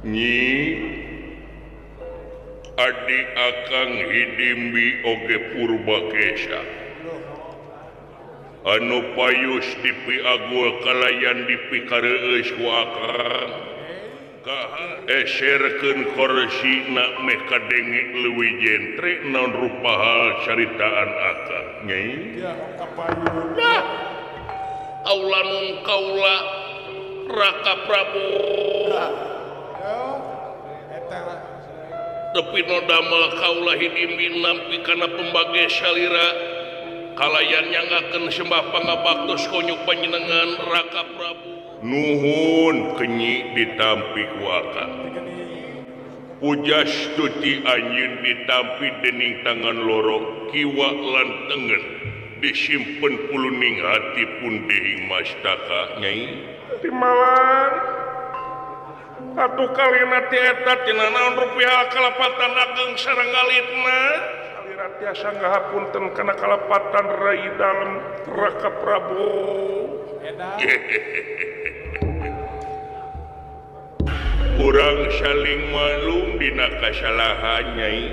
Nyi adik akang hidimbi oge Purbakesa anu payus dipi agul kalayan dipi kareueus ku akang kaha eserkeun korsi na meh kadenge leuwih jentre naon rupa hal caritaan akang nyai nah aulanun kaula Raka Prabu tapi no damel kaula hidimbi nampi kana pembage salira kalayan nyangakeun sembah pangabaktos konyuk panjenengan Raka Prabu nuhun kenyi ditampi ku akang pujas tuti anjeun ditampi dening tangan loro kiwa lan tengen disimpen puluning hati pun dehing mastaka nyai timalang atuh kalina ti eta tina naon rupiah kalapatan ageng sareng alitna salira tiasa ngahapunten kana kalapatan rai dalem Raka Prabu urang saling malum dina kasalahan nyai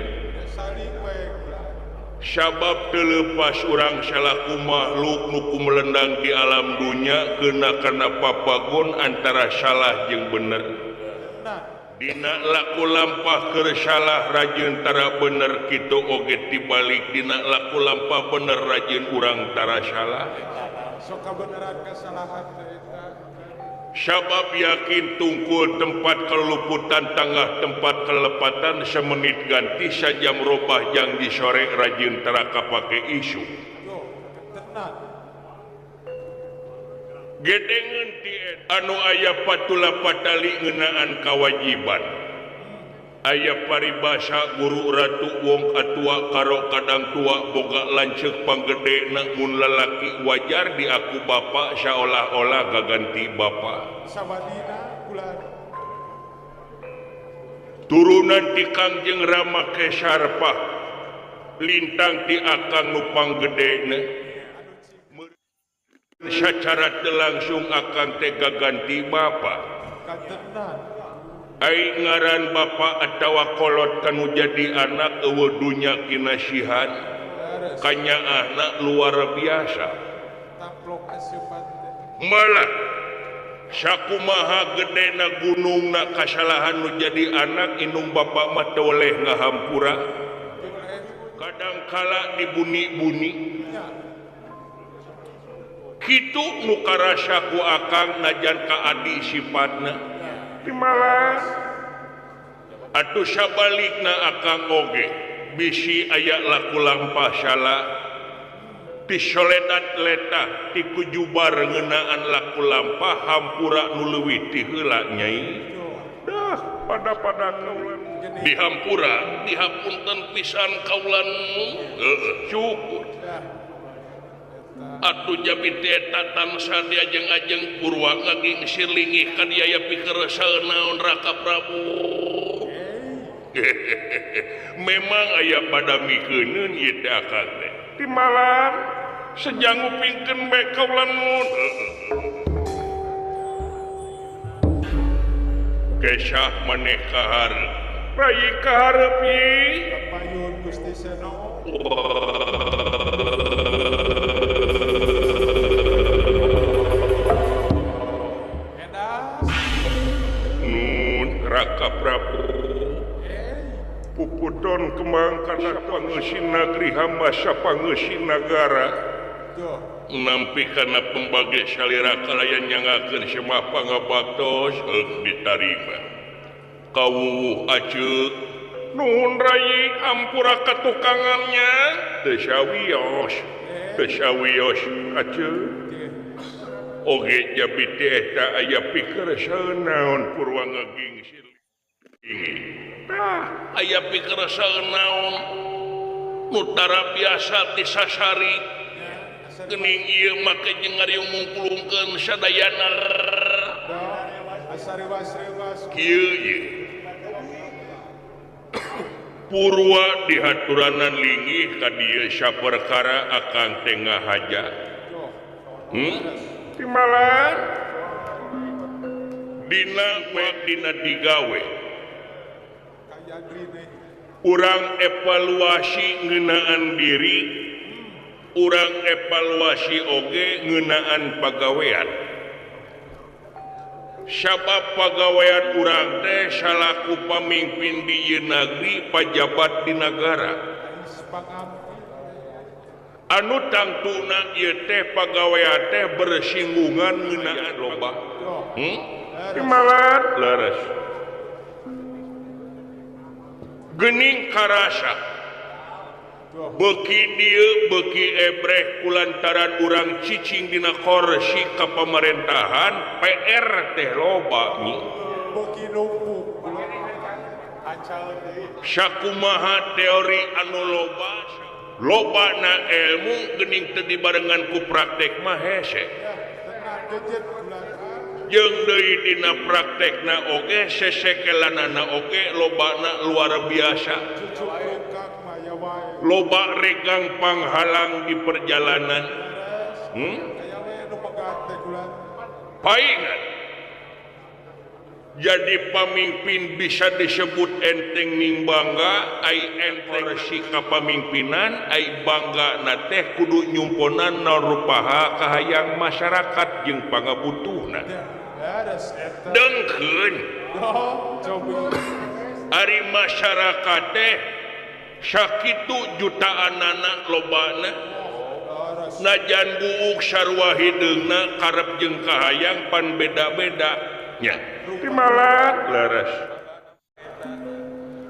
sabab telepas urang salaku makhluk nuku melendang di alam dunia kena karena papagon antara salah jeung bener dina laku lampah keur salah rajin tara bener kitu oge tibalik dina laku lampah bener rajin urang tara salah sok kabeneran kesalahan sabab yakin tungkul tempat keluputan tengah tempat kelepatan semenit ganti sajam robah jang di sore rajin teraka pake isu gedengen ti anu aya patula patali ngeunaan kawajiban aya paribasa guru ratu wong atua karo kadang tua boga lanceuk panggedena mun lalaki wajar di aku bapa saolah-olah gaganti bapa sabadina bulan turunan ti Kangjeng Rama Kesarpa lintang ti akang nu panggedena secara langsung akan teh gaganti bapa ai ngaran bapa atawa kolot kanu jadi anak eueuh dunya kinasihan kanya anak luar biasa malah sakumaha gedena gunungna kasalahan nu jadi anak indung bapa mah teu oleh ngahampura kadang kala dibuni-buni kitu nu karasa ku akang najan ka adi sifatna timalas atuh sabalikna akang oge bisi aya laku lampah salah ti soledat leta ti kujubar ngeunaan laku lampah hampura nu leuwih ti heula nyai dah pada kaulan dihampura dihapunten pisan kaulan syukur atuh jabi eta tansa dia ajeng Purwa ngaging silingih ka dieu pikeun naon Raka Prabu memang aya pada mikeuneun ieu teh akang teh ti malam sejang ngupingkeun bae kaulan mun kesah maneh kaharep rai kaharep ye payun Gusti Seno Raka Prabu pupudon kemang karena pangeusin negeri hamba sapangeusin negara nampi karena pembage salira kalayan nyangakeun semah pangabaktos ditarima kawuwuh aceuk nuhun rai ampura katukangannya teu sawios aceuk oge jabi teh eta aya pikeun naon Purwa ngaging aya pikeun naon nu tara biasa ti sasari geuning ieu make jeung ngariung mungkulungkeun sadayana kieu Purwa dihaturanan linggih ka dieu saperkara akang teh ngahajat Timbalan dina digawe urang evaluasi ngeunaan diri urang evaluasi oge ngeunaan pagawean sabab pagawean urang teh salaku pamimpin di ieu negeri pajabat di negara anu tangtuna ieu teh pagawean teh bersinggungan ngeunaan loba Timbalan leres geuning karasa beuki dieu beuki ebreh kulantaran urang cicing dina korsi ka pamarentahan PR teh loba nyi beuki numpuk sakumaha teori anu lobana ilmu geuning teu dibarengan ku praktek mah hese jeung deui dina praktekna oge sesekelanana oge lobana luar biasa loba regang panghalang di perjalanan paingan jadi pamimpin bisa disebut enteng ning bangga ai enteng sikap pamimpinan ai bangga na teh kudu nyumponan narupaha kahayang masyarakat jeung pangabutuhna dengkeun ari masyarakat teh sakitu jutaan anak lobana najan buuk sarua hideungna karep jeung kahayang pan beda-beda nya Timbalan leres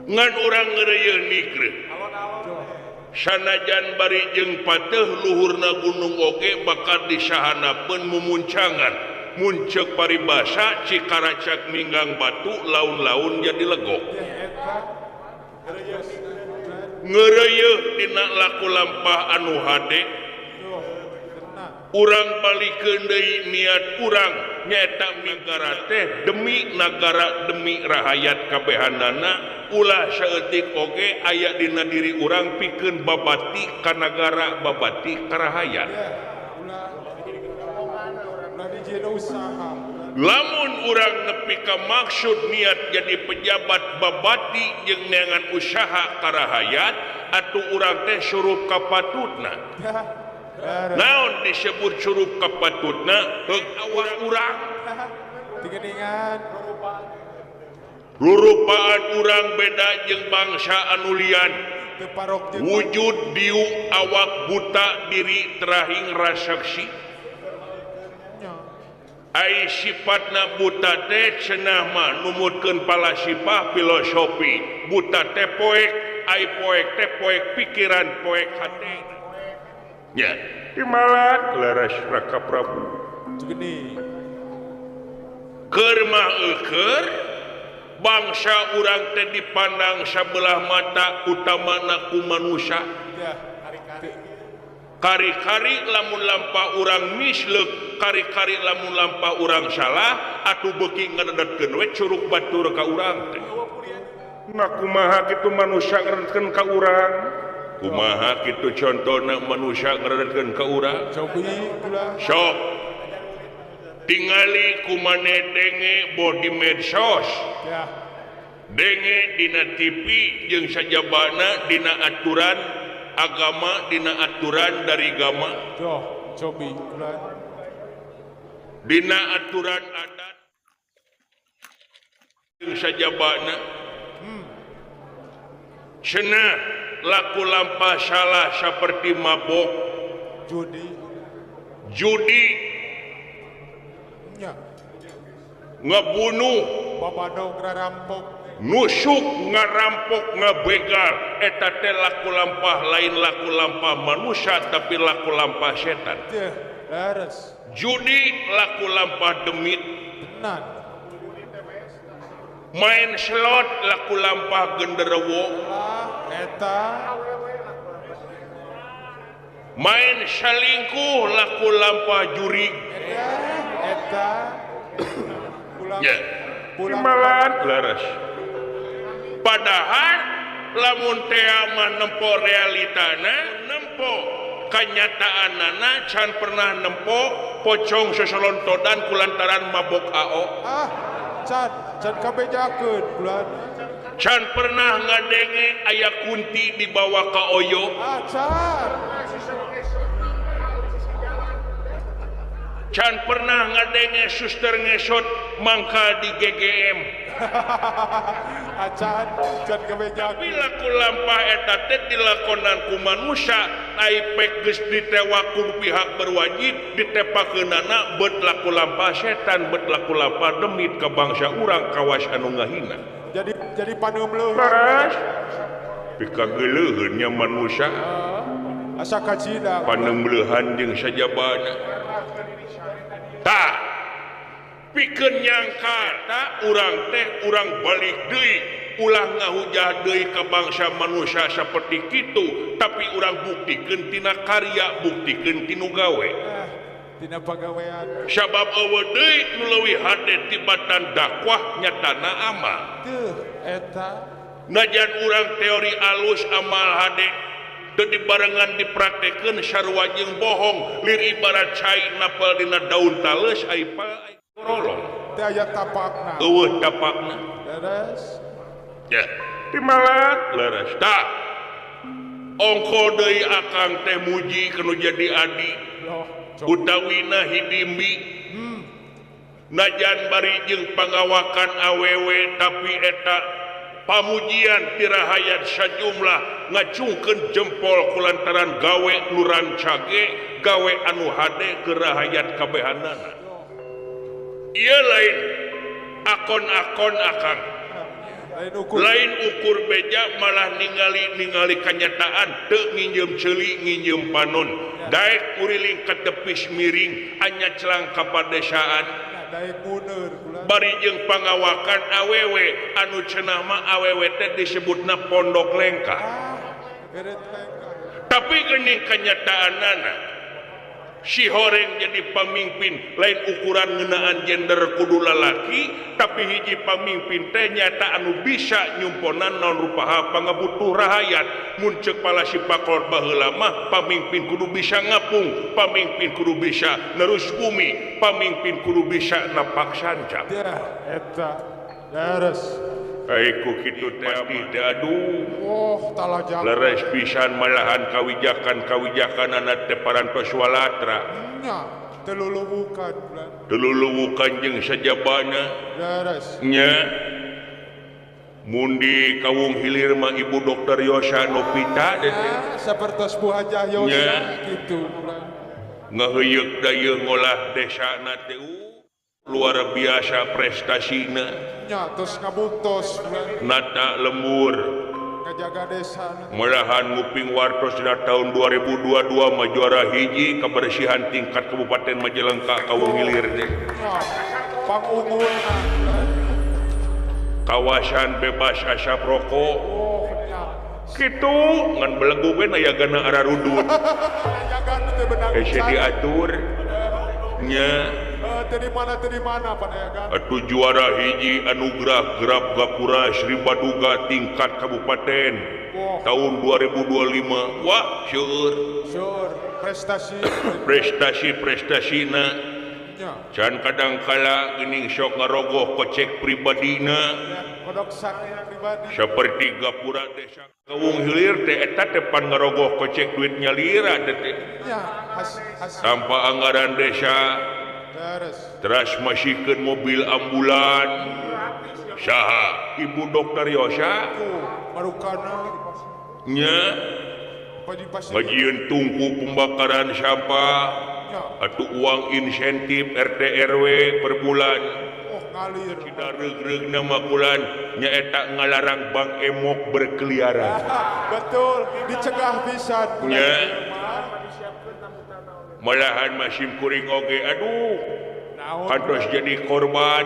ngan urang ngeureuyeuh nikreuh sanajan bari jeung pateuh luhurna gunung oge bakal disahanapeun mumuncangan muncek paribasa cikaracak minggang batu laun-laun jadi legok ngeureuyeuh dina laku lampah anu hade urang balikeun deui niat urang nyaeta migara teh demi nagara demi rahayat kabehanana ulah saeutik oge aya dina diri urang pikeun babati ka nagara babati ka rahayat lamun urang nepi ka maksud niat jadi pejabat babati jeung neangan usaha ka rahayat atuh urang teh surup ka patutna naon disebut surup ka patutna heug awak urang rurupaan urang beda jeung bangsa anu lian wujud diu awak buta diri terahing rasaksi ai sifatna buta teh cenah mah numutkeun palasifah filosofi buta teh poek ai poek teh poek pikiran poek hati nya Timbalan leres Raka Prabu geuning keur mah eukeur bangsa urang teh dipandang sabelah mata utamana ku manusia kari-kari lamun lampah urang misleuk kari-kari lamun lampah urang salah atuh beuki ngadedetkeun we curug batur ka urang teh nah kumaha kitu manusia ngadedetkeun ka urang kumaha kitu contona manusia ngadedetkeun ka urang sok tingali kumane denge bodi medsos denge dina TV jeung sajabana dina aturan agama dina aturan dari agama dina aturan adat jeung sajabana cenah laku lampah salah seperti mabok judi ngebunuh babadog ngarampok nusuk ngarampok ngabegal eta teh laku lampah lain laku lampah manusia tapi laku lampah setan judi laku lampah demit main slot laku lampah genderewo eta main salingkuh laku lampah jurig eta ya Timbalan leres padahal lamun teh mah nempo realitana nempo kanyataanana can pernah nempo pocong seselontodan kulantaran mabok AO. Can kabejakeun bulan. Can pernah ngadenge aya kunti dibawa ka Oyo. Can pernah ngadenge suster ngesot mangkal di GGM. Can kabejakeun. Tapi laku lampah eta teh dilakonan ku manusia aipek geus ditewakeun pihak berwajib ditepakeunana beut laku lampah setan beut laku lampah demit ka bangsa urang kawas anu ngahina. Jadi paneumleuh. Leres. Pika geuleuheun nya manusia. Asa kacida. Paneumleuhan jeung sajabana. Tah. Pikeun nyangka tah urang teh urang balik deui ulah ngahujah deui ka bangsa manusia saperti kitu tapi urang buktikeun tina karya buktikeun tinu gawe. Tina pagawean. Sabab eueuh deui nu leuwih hade tibatan dakwah nyatana amal. Teuh eta. Najan urang teori alus amal hade teu dibarengan dipraktekeun sarua jeung bohong lir ibarat cai napal dina daun tales ai korolong. Teh aya tapakna. Eueuh tapakna. Leres. Ya, timalat leres. Tah. Ongko deui akang teh muji kanu jadi adi. Utawina hidimbi. Najan bari jeung pangawakan awewe tapi eta pamujian tirahayat sajumlah ngacungkeun jempol kulantaran gawe nu rancage gawe anu hade ke rahayat kabehanana. Ieu lain akon-akon akang. Lain ukur beja malah ningali kanyataan teu nginjem ceuli nginjem panon daek uriling ka tepis miring anya celang kapadesaan daek muneur bari jeung pangawakan awewe anu cenah mah awewe teh disebutna pondok lengkah tapi geuning kanyataanana si horeng jadi pamimpin lain ukuran ngeunaan gender kudu lalaki tapi hiji pamimpin teh nyata anu bisa nyumponan naon rupaha pangabutuh rahayat mun ceuk pala si pakol baheula mah pamimpin kudu bisa ngapung pamimpin kudu bisa nerus bumi pamimpin kudu bisa napak sancap ya eta leres aiku kitu teh pasti aduh talajak leres pisan malahan kawijakan-kawijakanana teh paran pesualatra nya teu luluwukan deluluwukan jeung sajabana leres nya mundi kawung hilir mah Ibu Dokter Yosa Novita teh sapertos Bu Hajah Yosa kitu ngaheuyeuk dayeuh ngolah desana teh luar biasa prestasina nya tos ngabuktos nata lembur ngajaga desa malahan nguping wartos dina tahun 2022 mah juara hiji kebersihan tingkat Kabupaten Majalengka kawung hilir teh pangunggulna kawasan bebas asap rokok kitu ngan belegu we aya gana ararudut diatur nya tadi mana atuh juara hiji anugerah Gerab Gapura Sri Baduga tingkat kabupaten tahun 2025 wah syukur prestasina can kadangkala geuning sok ngarogoh kocek pribadina seperti Gapura desa kawung hilir teh eta teh pan ngarogoh kocek duit nyalira teh tanpa anggaran desa teras masihkeun mobil ambulan saha Ibu Dokter Yosa nya ngajieun tungku pembakaran sampah atuh uang insentif RT RW per bulan cida reug-reug nama bulan nyaeta ngalarang Bang Emok berkeliaran betul dicegah pisan nya malahan masih kuring oge aduh kantos jadi korban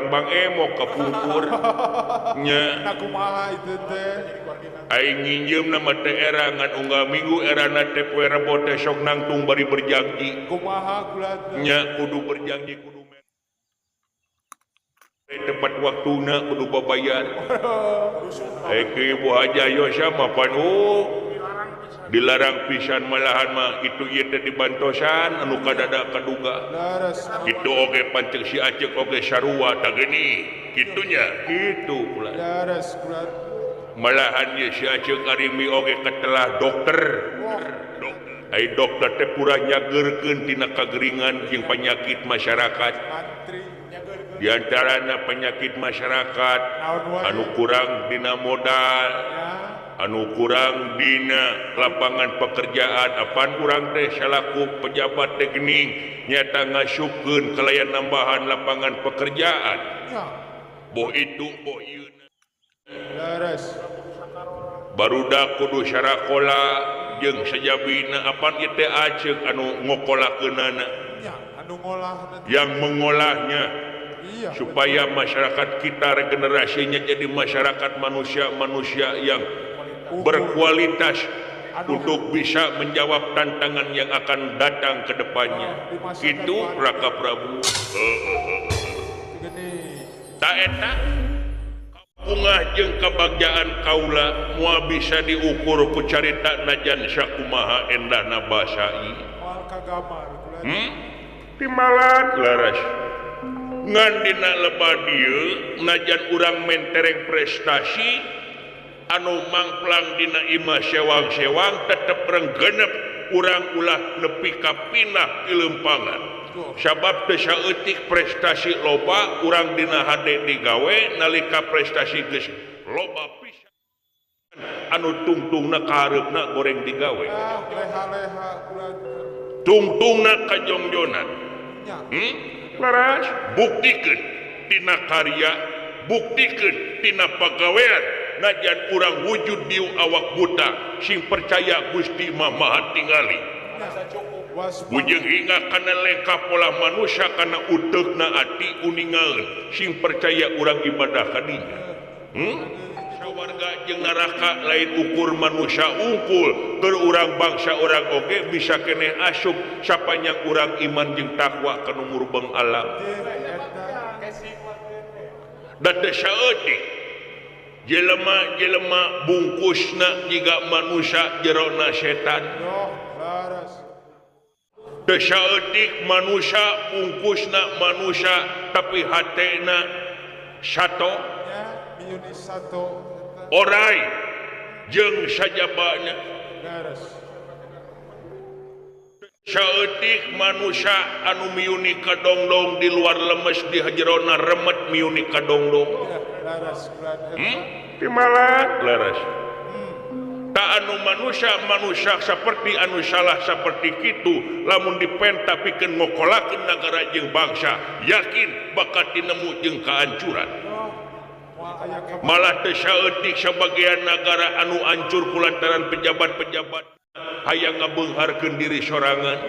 Bang Emok kapungkur nya kumaha itu teh aing nginjem nama teh erangan unggal minggu erana teh poe Rebo teh sok nangtung bari berjanji kumaha kulat nya kudu berjanji kudu tepat waktuna kudu babayar Ibu Hajah Yosa mah panu dilarang pisan malahan mah itu ieu teh dibantosan anu kadada kaduga Laras. kitu oge pancing si Aceh oge sarua tah geni kitunya kitu ulah Laras kulat. malahan ye si Aceh karimi oge katelah dokter ai dokter teh pura nyageurkeun tina kageringan jeung penyakit masyarakat Mantri. di antarana penyakit masyarakat anu kurang dina modal anu kurang dina lapangan pekerjaan apaan kurang teh salaku pejabat teh geuning nyata ngasupkeun kalayan nambahan lapangan pekerjaan boh itu boh ieu Laras. barudak kudu syarakola jeung sajabina apaan ieu teh Aceh anu ngokolakeunana Anu ngolah nanti. yang mengolahnya Iya. supaya masyarakat kita regenerasinya jadi masyarakat manusia-manusia yang berkualitas untuk bisa menjawab tantangan yang akan datang ke depannya. Itu Raka Prabu. Gini. Tak eta kampungah jeung kabagjaan kaula moal bisa diukur ku carita najan sakumaha endahna basa ieu. Mal kagamar kulat. Timalan laras. Ngan dina lebah dieu najan urang mentereng prestasi anu mangplang dina imah sewang-sewang tetep renggenep urang ulah nepi ka pinah ilempangan sabab teu saeutik prestasi loba urang dina hade digawe nalika prestasi geus loba pisan anu tungtungna kahareupna goreng digawe Leha-leha kulat. tungtungna kajongjonan Nya. laras buktikeun tina karya buktikeun tina pagawean najan urang wujud diu awak buta sing percaya Gusti Mah Maha tingali Bujeng ingat kana lengkap pola manusia kana uteukna ati uningaeun sing percaya urang ibadah ka dinya sawarga jeung neraka lain ukur manusia unggul keur urang bangsa urang oge bisa keneh asup sapanjang urang iman jeung takwa ka nu murbeng alam da teu saeutik jelema bungkusna jiga manusia jerona setan teu saeutik manusia bungkusna manusia tapi hatena sato orai jeung sajabana saeutik manusia anu miuni kadongdong di luar lemes di hajerona remet miuni kadongdong timalat laras tak anu manusia seperti anu salah seperti kitu lamun dipenta pikeun ngokolakeun nagara jeung bangsa yakin bakal tinemu jeung kahancuran malah teu saeutik sabagian nagara anu hancur kulantaran pejabat-pejabat hayang ngabeungharkeun diri sorangan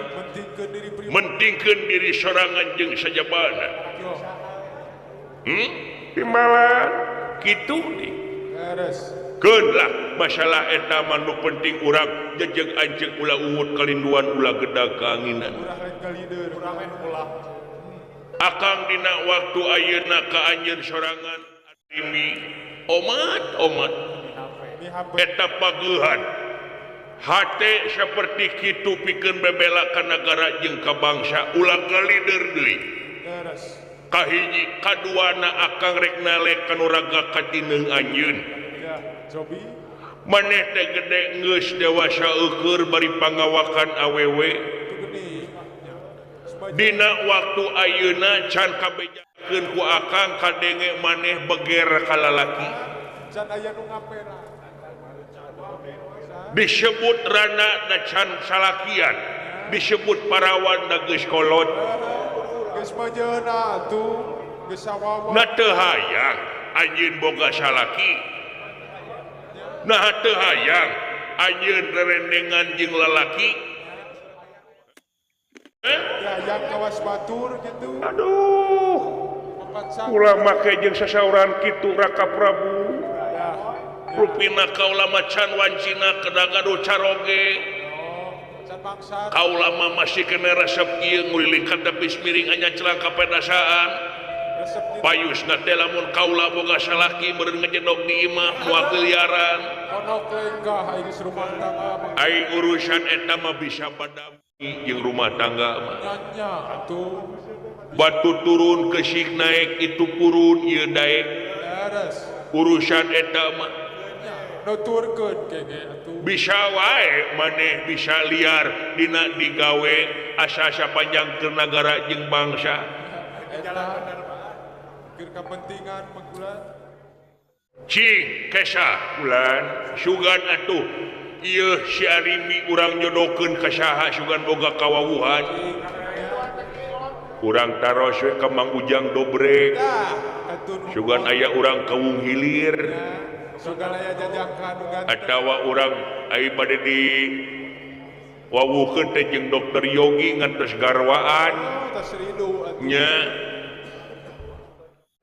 mentingkeun diri sorangan jeung sajabana timalan kitu keun lah masalah eta manu penting urang jejeg anjeun ulah ungut kalinduan ulah gedag kaanginan akang dina waktu ayeuna ka anjeun sorangan adimi omat eta pageuhan hate seperti kitu pikeun bebela ka nagara jeung ka bangsa ulah kalider deui kahiji kaduana akang rek nalek kanu raga katineung anjeun maneh teh gede geus dewasa eukeur bari pangawakan awewe dina waktu ayeuna can kabejakeun ku akang kadenge maneh beger ka lalaki can aya nu ngapera disebut rana na can salakian disebut parawan da geus kolot geus majeuna atuh geus sawawa na teu hayang anjeun boga salaki nah teu hayang anjeun rerendengan jeung lalaki yang kawas batur gitu aduh ulah make jeung sasauran kitu Raka Prabu rupina kaula macan wancina kedagado caroge kaula mah masih kena resep ieu nguliling ka tepis miring anya celang kapedasaan Resep gitu. payusna teh lamun kaula boga salaki meureun ngejedog di imah moal keliaran Kono kelenggah geus rumah tangga mah ai urusan eta mah bisa padami jeung rumah tangga mah nyanya atuh. batu turun kesik naik itu purun ieu daek Beres. urusan eta mah Nuturkeun kege atuh. bisa wae maneh bisa liar dina digawe asa-asa panjang ke negara jeung bangsa Eta keur kepentingan mangkulan. cing kesa ulan sugan atuh ieu si Arimi urang jodohkeun ka saha sugan boga kawawuhan urang taros we ka Mang Ujang Dobrek Dah, atuh sugan aya urang Kawung Hilir segala ya jajakan ganti. atawa urang ai bade di wawuhkeun teh jeung Dokter Yogi ngantos garwaan Tas ridu atuh. nya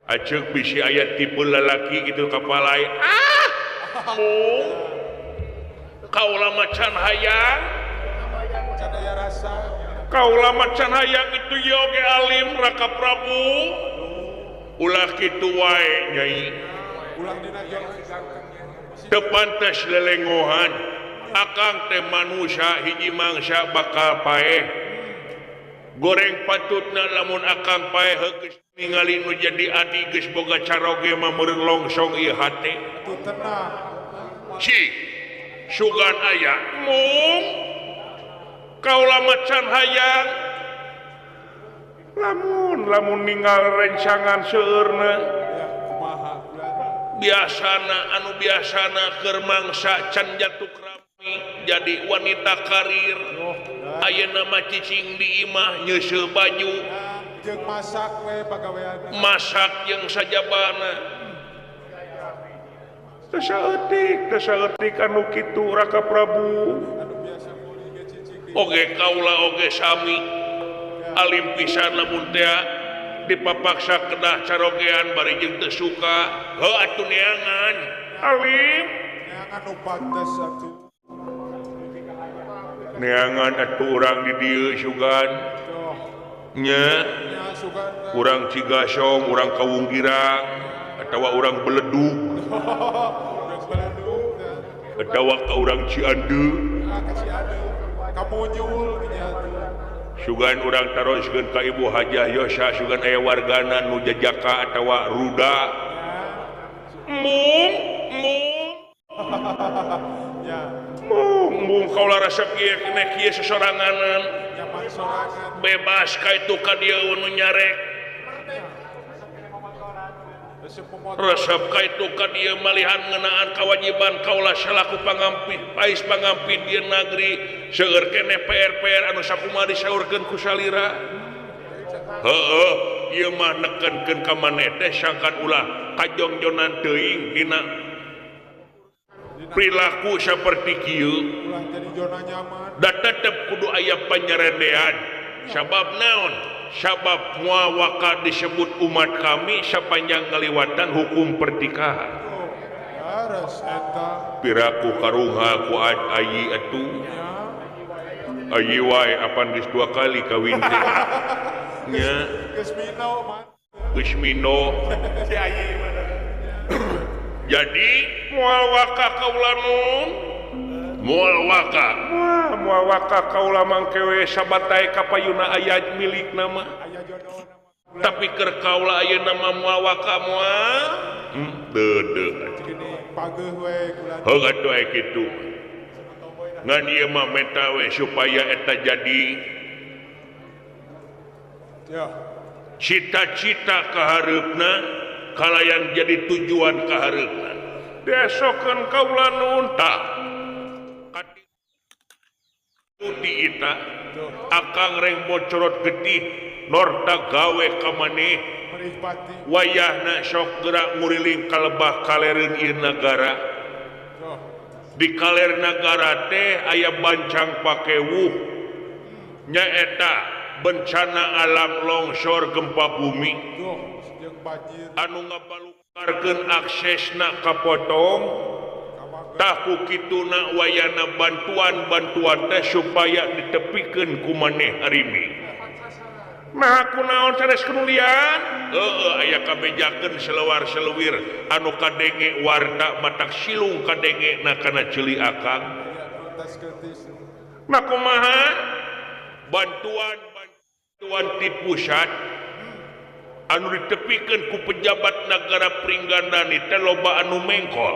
aceuk bisi aya tipe lalaki gitu kapalai kaula macan hayang Can aya rasa. kaula macan hayang itu yoge alim Raka Prabu ulah kitu wae nyai Ulang dina jong. teu pantes lelengohan akang teh manusia hiji mangsa bakal paeh goreng patutna lamun akang paeh geus ningali nu jadi adi geus boga caroge mah meureun longsong ieu hate Atuh tenang. si sugan aya mung kaula macan hayang lamun ninggal rencangan seueurna Ya kumaha ulan. biasana anu biasana keur mangsa can jatuh rami jadi wanita karir ayeuna mah cicing di imah nyeuseul baju Jeung masak we pagawean. masak jeung sajabana teu saeutik anu kitu Raka Prabu Anu biasa kulit ge cicing di. oge kaula oge sami alim pisan lamun teh dipapaksa kedah carogean bari jeung teu suka heuh atuh neangan alim Neangan nu pantes atuh. neangan atuh urang di dieu sugan Tuh. nya Nya sugan. urang Cigasong urang Kawung Girang atawa urang Beledug Geus beledug. atawa ka urang Ciandeu Kasih ada. Kamu nyul nya atuh. sugan urang taroskeun ka Ibu Hajah Yosha sugan aya wargana nu jajaka atawa ruda mung Ya, mung kaula resep ieu kene kieu sesoranganan nyaman sorangan. bebas ka itu ka dieu nu nyarek Resep pemotong. resep ka itu ka dieu malihan ngeunaan kewajiban kaula salaku pangampi pais pangampi di negeri seueur keneh PR anu sakumaha disaurkeun ku salira heueuh ieu mah nekenkeun ka maneh teh sangkan ulah kajongjonan teuing dina perilaku saperti kieu Ulah jadi zona nyaman. da tetep kudu aya panyeredean sabab naon sabab moal waka disebut umat kami sapanjang ngaliwatan hukum pertikahan Tuh. Beres eta. piraku karungha ku ayi atuh Ya. ayi wae apan geus 2 kali kawin teh nya Geus mino man. geus mino Si ayi mana? jadi moal waka kaula nun moal waka kaula mangke we sabatai kapayuna aya milikna mah Aya jodoh nama. tapi keur kaula ayeuna mah moal waka moal deudeuh Gini pageuh we kulan. heug atuh aya kitu ngan ieu mah menta we supaya eta jadi Ya. cita-cita kahareupna kalayan jadi tujuan kahareupna besokeun kaula nun tah di ita akang reng bocorot getih norta gawe ka maneh Merih pati. wayahna sok gerak nguriling ka lebah kalereun ieu nagara Tuh. di kaler nagara teh aya bancang pakewuh nyaeta bencana alam longsor gempa bumi Tuh. Jeung banjir. anu ngabalukarkeun aksesna kapotong tahu kituna wayana bantuan teh supaya ditepikeun ku maneh Arimi nah kunaon sanes kenulian aya kabejakeun selewar selewir anu kadenge warta matak silung kadenge na kana ceuli akang. Tas kritis. Nah kumaha bantuan ti pusat anu ditepikeun ku pejabat negara Pringgandani teh loba anu mengkol.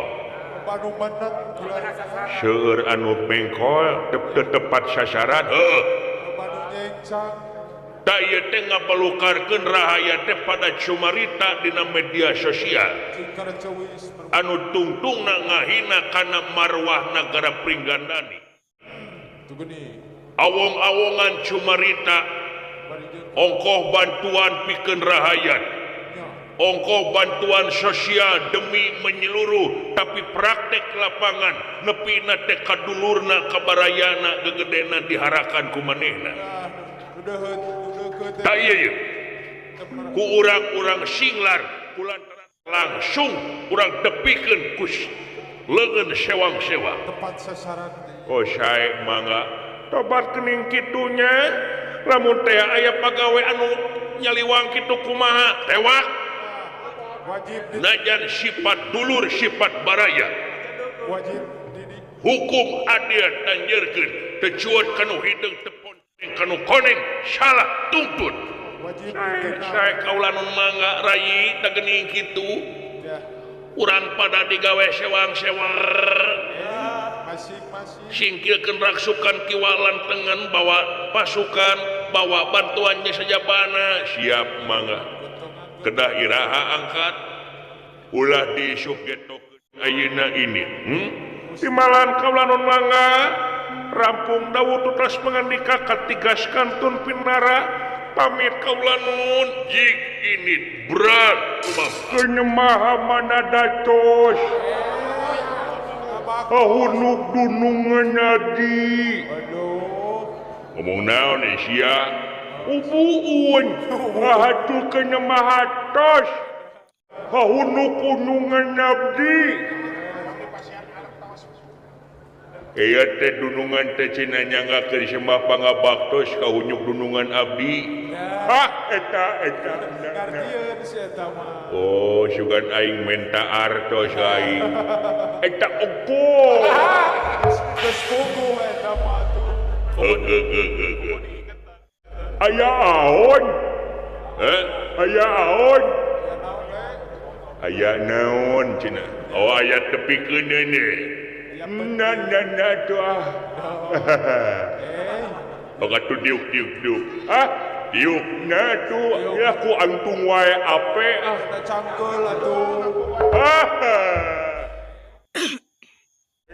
Anu menang bulan. Seueur anu mengkol tepat sasaran. Anu nyencang. Da ieu teh ngabalukarkeun rahaya teh pada cumarita dina media sosial. Anu tungtungna ngahina kana marwah negara Pringgandani. Tugeni. Awong-awongan cumarita ongkoh bantuan pikeun rahayat. Ongkoh bantuan sosial demi menyeluruh tapi praktek lapangan nepina teh kadulurna kabarayana gegedena diharakan ku manehna. Tak iya ku urang-urang singlar kulantaran langsung urang tepikeun ku leungeun sewang-sewa Tepat sasaran. oh sae mangga tobat kening kitunya lamun teh aya pagawe anu nyaliwang kitu kumaha tewak Wajib najan sifat dulur sifat baraya wajib didik. hukum adil tanjeurkeun teu cuot kanu hideung tepon kanu koneng salah tuntut. Wajib Saya kaulanun mangga rayi tagening kitu ya. urang pada digawe sewang-sewang Masing-masing. singkilkeun raksukan kiwalan tengen bawa pasukan bawa bantuannya sajabana siap mangga kedah iraha angkat ulah diisuk getokeun ayeuna ini Timalan kaulanun mangga rampung dawuh tutras mangandika katigaskan tun pinara pamit kaulanun jik ini berat kenyemaha mana datos kahunuk dunungan nadi ngomong naon sia ubuun ngahatu kenyemaha tos kahunuk dunungan nabdi Iya teh dunungan teh cina nyangga ke disembah pangabaktos kahunyuk dunungan abdi. Eta. Ngartieun si eta mah. Oh, sugan aing menta artos aing. Eta ogo. Geus kuku eta mah tuh. Aya aon. Aya aon. Ya naon we? Aya naon cina. Oh, aya tepikeun neune. Nah tuh Oga tuh diuk diuk nah tuh ya ku antung wae ape Kita cangkeul atuh.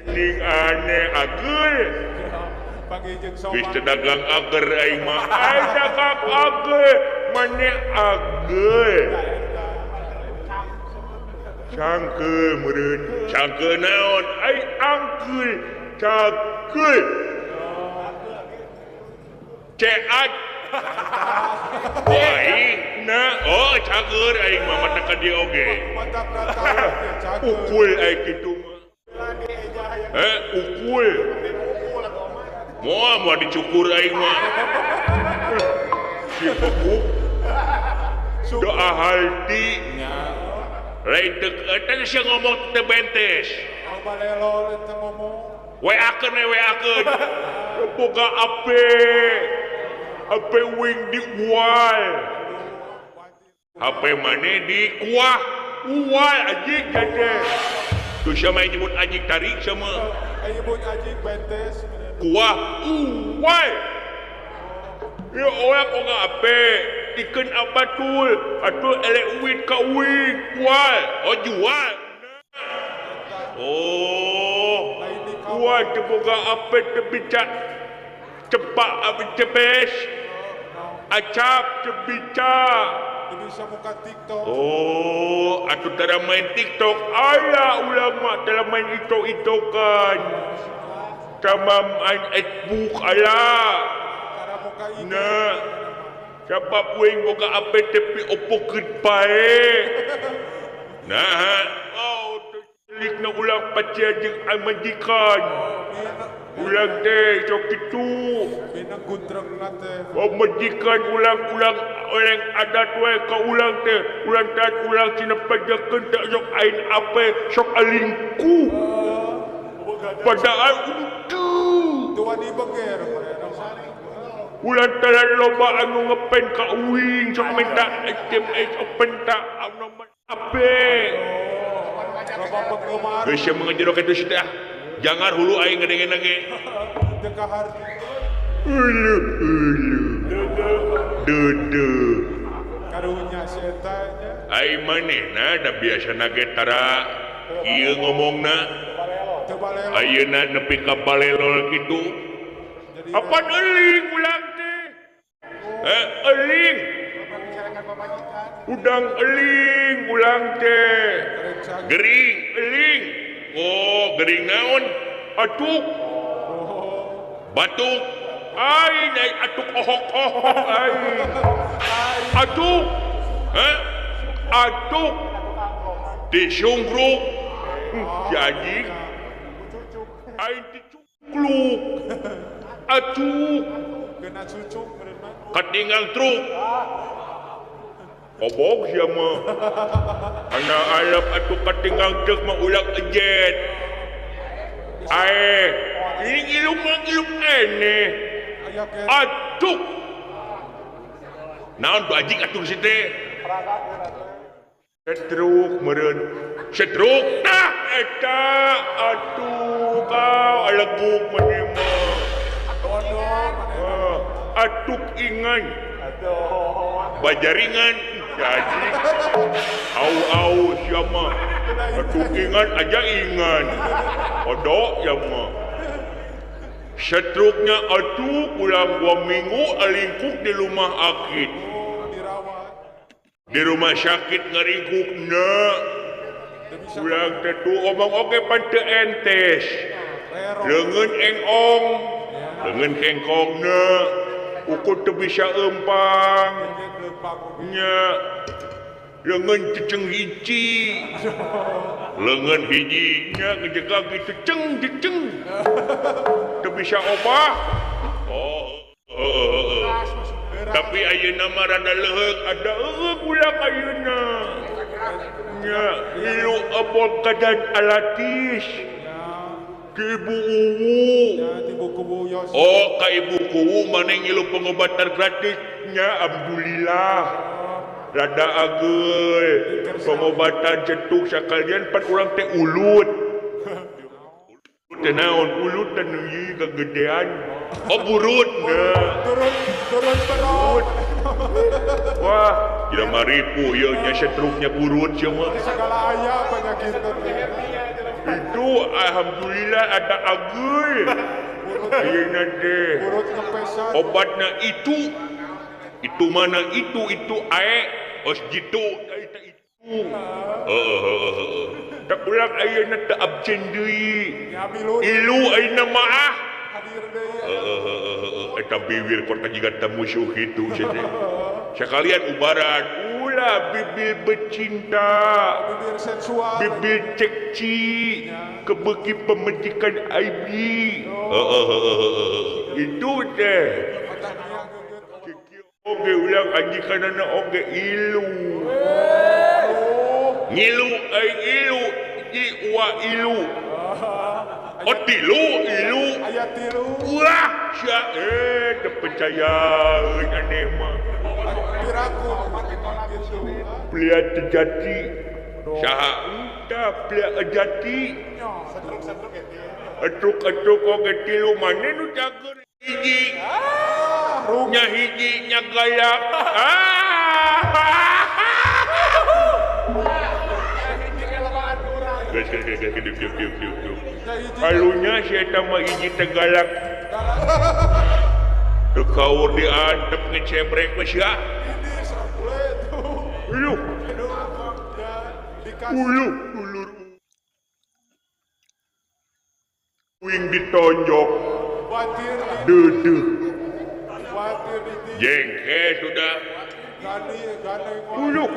ning aneh ageul Panggil jeung geus sopan. teu dagang ager aing mah ai dagang ageul mane ageul cangkeul meureun cangkeul naon ai angkeul cangkeul ceat aing na oh cangkeul aing mah mata ka dieu oge Mantap datang cangkeul. ukul aing kitu mah ukul moal dicukur aing mah si bekuk doa haldi lain teh sia ngomong teu bentes Oh balelo eta ngomong. weakeun boga ape wing di ual HP mane di kuah ual anjing gede tuh sama yang nyebut anjing tarik sama Ayo buat anjing bentes. kuah ual ya oyak oga ape ikan abatul atul elek uwit ka uwit ual oh jual oh ual teboga ape tebicak cepak abis cebes acap cebicak Ini bisa buka TikTok. oh atuh tara main TikTok aya ulama tara main itu kan sama main Facebook ala Cara buka ini. nah sabab wing boga ape tepi opo keut bae nah oh Likna ulang pacar jeung majikan. Ulang teh sok kitu. Pinangguntreng nate. Majikan ulang-ulang orang adat wae ka ulang teh. Ulang tat ulang cina pajakeun teh sok ain ape sok alingku. Padahal itu. Tuan di beger. Ulang talan loba anu ngepen ka uing sok minta SMS open tak anu ape. Loba penggemar. Geus mengejerok itu sih teh. Jangan hulu aing ngedengen lagi. Teka harti. Ulu. Dudu. Karunya setanya. Ai manehna da biasana ge tara ieu ngomongna. Tebalelo. Ayeuna nepi ka balelol kitu. Apa euling ulang teh? Euling. Udang euling ulang teh. Gering euling. Oh, gering naon? Atuk. Batuk. Ai, naik atuk ohok-ohok ai. Atuk. Atuk. Disungkruk. Jadi ai dicukluk. Atuk. Kena cucuk bener. Katinggal truk. Kobok siya mah. Ana alap atuk katinggal truk mah ulang ejet. Ae, ini ilum aneh. Atuk. Naon tu anjing atuk situ? Setruk meureun. Setruk. Nah, eta atuk kau aleguk maneh mah. Atuk ingan. Bajaringan jadi au siapa atuk ingan aja ingan odok ya mah setruknya atuk ulang 2 minggu alingkuk di rumah akid di rumah sakit ngaringkukna ulang tetu omong oke pante entes leungeun engong leungeun kengkongna ukut teu bisa empang nya leungeun ceceng hiji leungeun hijinya ngejegag gitu ceng teu bisa obah tapi ayeuna mah rada leuheug ada ulang ayeuna nya ilu abol kadan alatis ke Ibu Uwu. Oh, ka Ibu Uwu mana ngilu pengobatan gratisnya, alhamdulillah. Rada agel pengobatan cetuk sakalian 4 orang teh ulut. Tenaon ulut dan nunyi kegedean. Oh burut Turun perut. Wah, tidak maripu ya nya setruknya burut semua. Segala ayah penyakit itu alhamdulillah ada agul. Ayeuna teh. Burut kepesan. Obatnya itu mana itu ae os jitu eta itu. Tak ulang ayeuna teu absen deui. Ilu ayeuna mah. Hadir deui. Eta bibir kota jiga musuh itu saja. Sekalian ubaran ulah bibir bercinta. Bibir sensual. Bibir cekci. Kebeki pemetikan aibi. Itu teh. Oke ulang anjikanana oke ilu. Ngilu ai ilu ji wa ilu. Oh tilu ilu. Aya tilu. Wah sia teu percaya aneh mah. Piraku. Peliat terjati. Saha entah peliat jati. Atruk oke tilu mana nu cager hiji. Nya hiji nya gayak. Halunya si eta mah hiji tegalak. Teu kaur diantep ngecebrek we sia. Uluh. Ulur. Wing ditonjok. Dedeh. Jengke sudah. Uluh.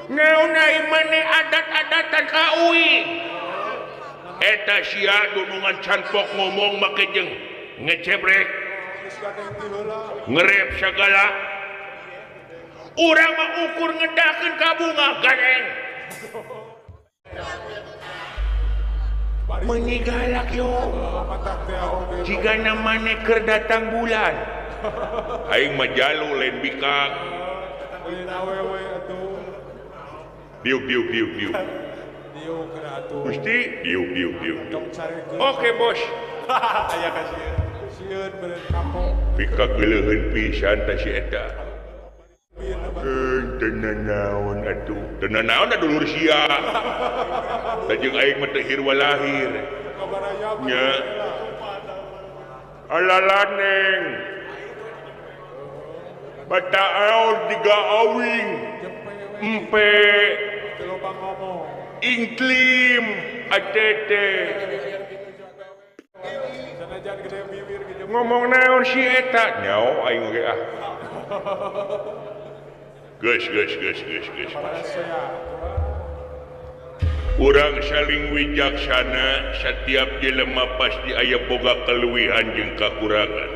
ngaunai mane adat-adatan kauing eta sia dunungan canpok ngomong make jeung ngecebrek Geus gandeng ti heula. ngerep segala urang mah ukur ngedakeun ka bunga ganeng menyigalak yo Matak teh oge. jika namanya keur datang bulan aing mah jalu lain bikak Lain awewe atuh. diuk Dieu kena atuh. Gusti diuk Dok carikeun. oke bos Aya ka sieun. Sieun beureun kapok. bikak geuleuheun pisan ta si eta Bieu na tenan naon dulur sia da jeung aing mah teu hirwa lahir kabaraya. nya alalaneng bata aon tiga awing empe Teu loba ngomong. ingklim atete Sanajan gede bibir ge jeung ngomong naon si eta nyao aing oge ah geus parasea. urang saling wijaksana setiap jelema pasti aya boga kaluwihan jeung kakurangan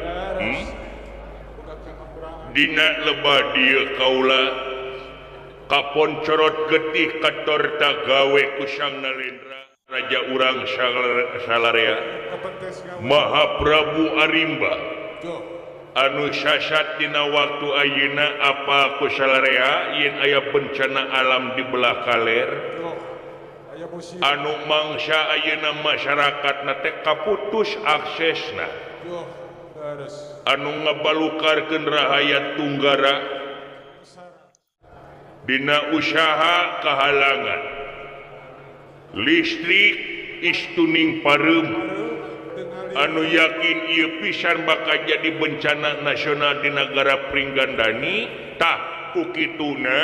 dina lebah dieu kaula kaponcorot getih katorta gawe ku Sang Nalendra raja urang salarea Kepentes gawe. Maha Prabu Arimba Tuh. anu sasat dina waktu ayeuna apa ku salarea yen aya bencana alam di belah kaler Tuh. Aya musibah. anu mangsa ayeuna masyarakat teh kaputus aksesna Tuh. Terus. anu ngabalukarkeun rahayat tunggara dina usaha kahalangan listrik istuning pareum anu yakin ieu pisan bakal jadi bencana nasional di negara Pringgandani tah ku kituna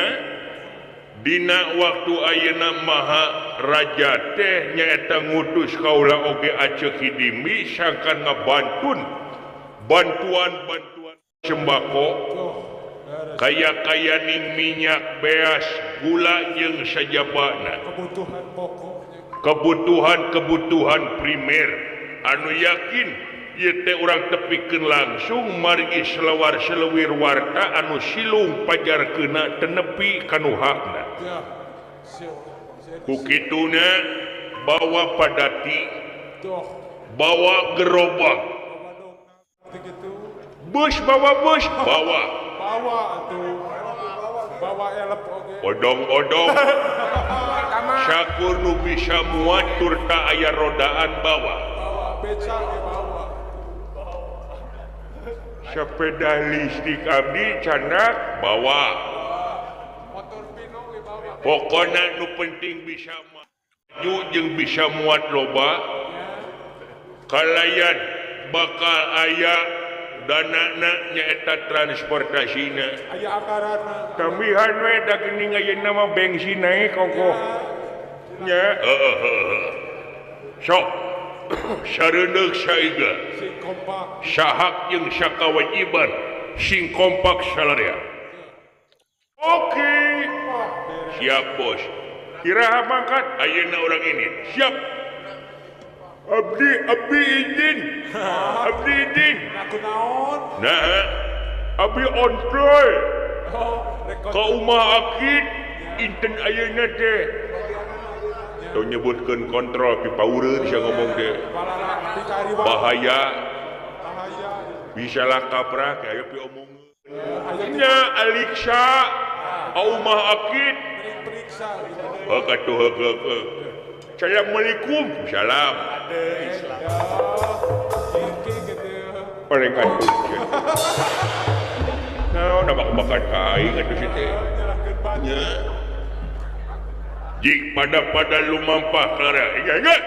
dina waktu ayeuna maha raja teh nyaeta ngutus kaula oge Aceh Hidimbi sangkan ngabantun bantuan sembako kaya ning minyak beas gula jeung sajabana Kebutuhan pokok. kebutuhan primer anu yakin ieu teh urang tepikeun langsung margi selawar-selewir warta anu silung pajarkeuna teu nepi ka nu hakna Ya. ku kituna bawa padati Tuh. bawa gerobak Begitu. bawa Bawa atuh. Bawa elep oge. odong-odong syakur nu bisa muat turta aya rodaan bawa Bawa beca ge bawa. sepeda listrik abdi candak bawa Motor pino ge bawa. pokona nu penting bisa maju jeung bisa muat loba kalayan bakal aya danana nyaeta transportasina Aya akarana. tambihan we da geuning ayeuna mah bensin naik kokoh nya sok sareundeuk saiga Si kompak. sahak jeung sakawajiban sing kompak salarea oke siap bos kiraha mangkat ayeuna urang ini siap abdi izin Aku naon? nah abdi on troy Rekod. ka umah akid inten ayeuna teh teu nyebutkeun kontrol pipaureun sia ngomong teh Balala pikari bahaya bahaya. bisa lah kaprak aya pi omongeun Aya nya aliksa umah akid mending periksa gitu. katuh assalamualaikum salam Ya. Iki gitu. paling atuh nah nabak-bakan aing atuh si teh Nyerahkeun banyak. nya jik pada lumampah klara ingat